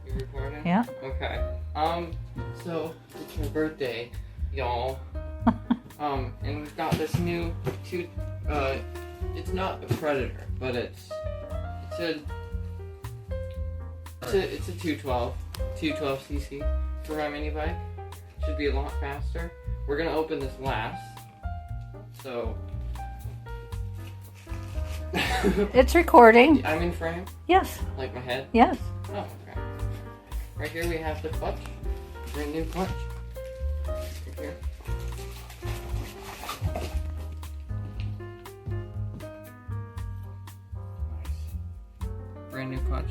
You recording? Yeah. Okay. So it's my birthday, y'all. And we've got this new it's not a Predator, but it's a 212 cc for my mini bike. Should be a lot faster. We're gonna open this last. So It's recording. I'm in frame, Yes. like my head. Yes. Oh, okay. Right here we have the clutch. Brand new clutch. Right here. Brand new clutch.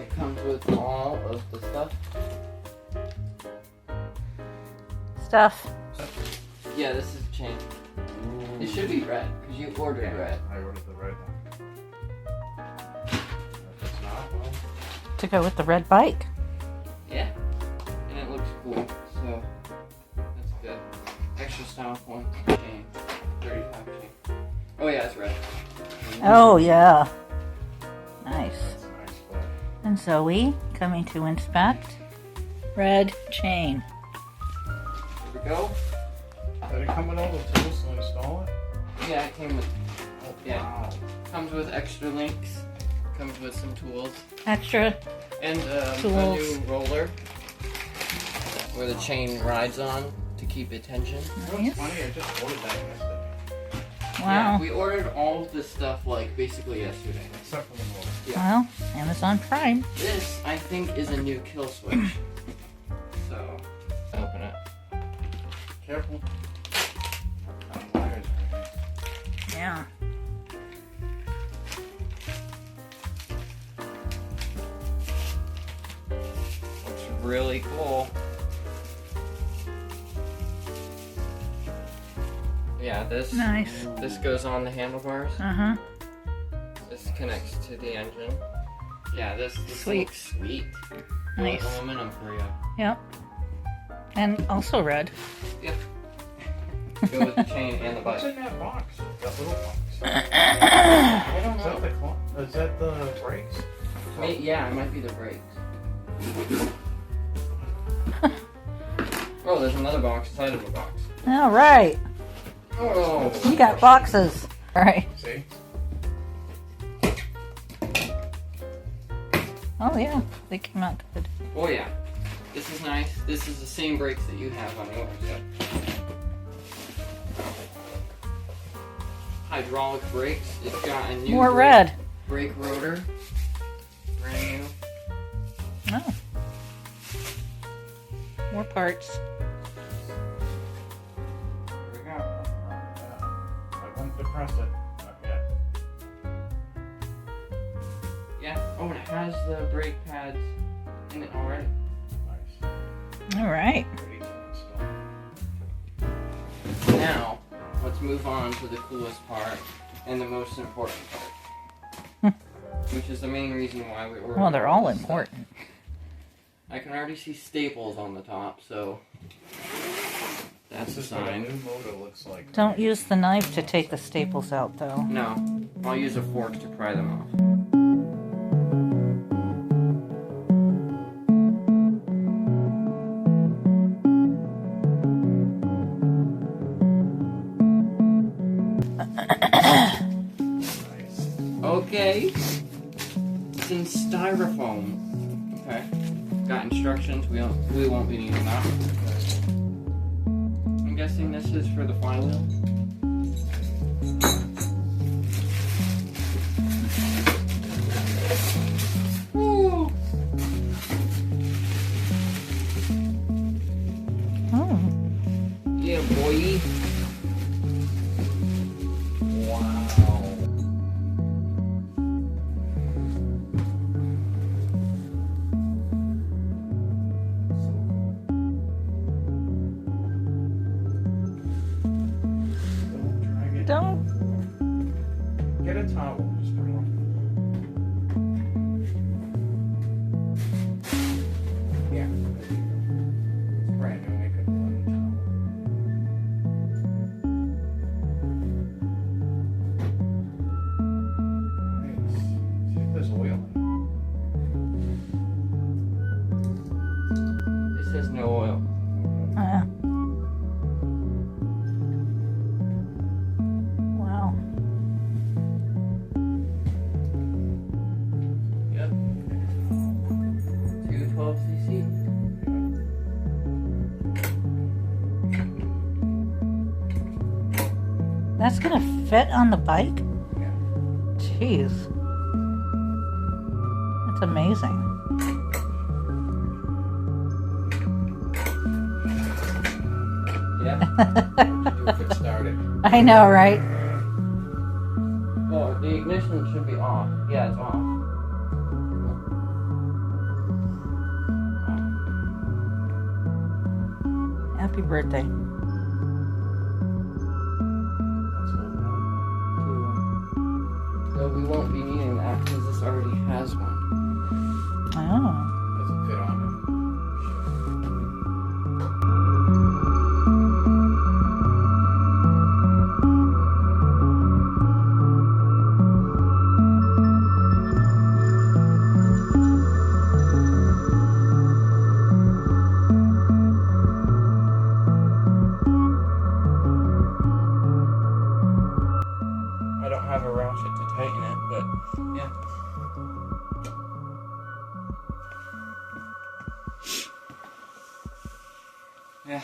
It comes with all of the stuff. Yeah, this is chain. It should be red, because you ordered red. I ordered the red one. If it's not, well, To go with the red bike. Yeah. And it looks cool, so that's good. Extra style point chain. 35 chain. Oh yeah, it's red. Oh, yeah. Nice. that's nice, but And Zoe coming to inspect. Red chain. Here we go. did it come with all the tools to install it? Yeah, it came with, Oh, Yeah. wow. comes with extra links. Comes with some tools. Extra. And a Tools. new roller where the chain rides on to keep it tension. You know Nice. what's funny? I just ordered that yesterday. Yeah, Wow. we ordered all of this stuff like basically yesterday. Except for the motor. Well, Amazon Prime. This, I think, is a new kill switch. So, open it. Careful. Wires are in. Yeah. Looks really cool. Yeah, Nice. this goes on the handlebars. Uh-huh. This connects to the engine. Yeah, this Sweet. looks sweet. Nice. Aluminum for you. Yep. And also red. Go with the chain and the What's bike. in that box? That little box. I don't Is that know. the is that the brakes? Yeah, it might be the brakes. Oh, there's another box inside of a box. All right. Oh, You got boxes. All right. See? Oh, yeah. They came out good. oh yeah. This is nice. This is the same brakes that you have on yours. Hydraulic brakes. It's got a new More red. brake rotor. Brand new. Oh. More parts. Here we go. I went to press it. Not yet. Yeah. Oh, and it has the brake pads in it already. Nice. All right. Ready to install. Now, let's move on to the coolest part and the most important part. Which is the main reason why we ordered. Well, they're all this stuff. important. I can already see staples on the top, so that's This a is what a sign. new motor looks like. Don't use the knife to take the staples out, though. No, I'll use a fork to pry them off. Nice. Okay. It's in styrofoam. Okay. Got instructions. We won't be needing that. I'm guessing this is for the flywheel. Woo! Oh. Yeah, boy. Wow. Don't drag it. Don't. Get a towel. Just put it on. Yeah. It's brand new. Make it a towel. Nice. See if there's oil in it. See? That's gonna fit on the bike? Yeah. Jeez. That's amazing. Yeah. Do if it started. I know, right? Oh, the ignition should be off. Yeah, it's off. Happy birthday. That's what So we won't be needing that because this already has one. Oh. does it fit on it? I don't have a ratchet to tighten it, but yeah. Yeah.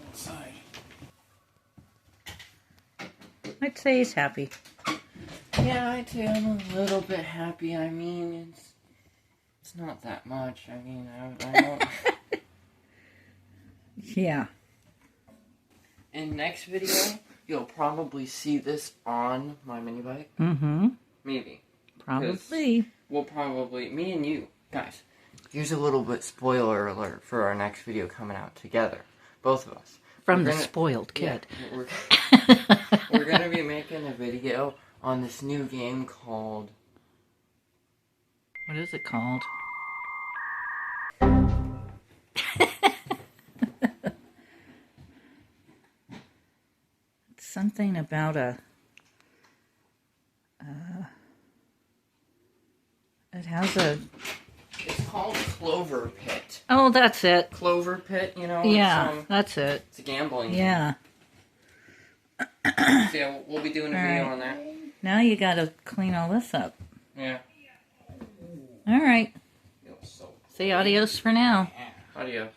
Outside. I'd say he's happy. Yeah, I'd say I'm a little bit happy. I mean, it's not that much. I mean, I don't. Yeah. In next video, you'll probably see this on my mini bike. Mm-hmm. Maybe. Probably. We'll probably, me and you, guys. Here's a little bit spoiler alert for our next video coming out together. Both of us. From We're the gonna- spoiled kid. Yeah, we're gonna be making a video on this new game called... What is it called? It's something about a... it has a... It's called Clover Pit. Oh, that's it. Clover Pit, you know? Yeah, that's it. It's a gambling Yeah. game. So yeah, we'll be doing a video Alright. on that. Now you gotta clean all this up. Yeah. All right. It was so... Say adios for now. Adios.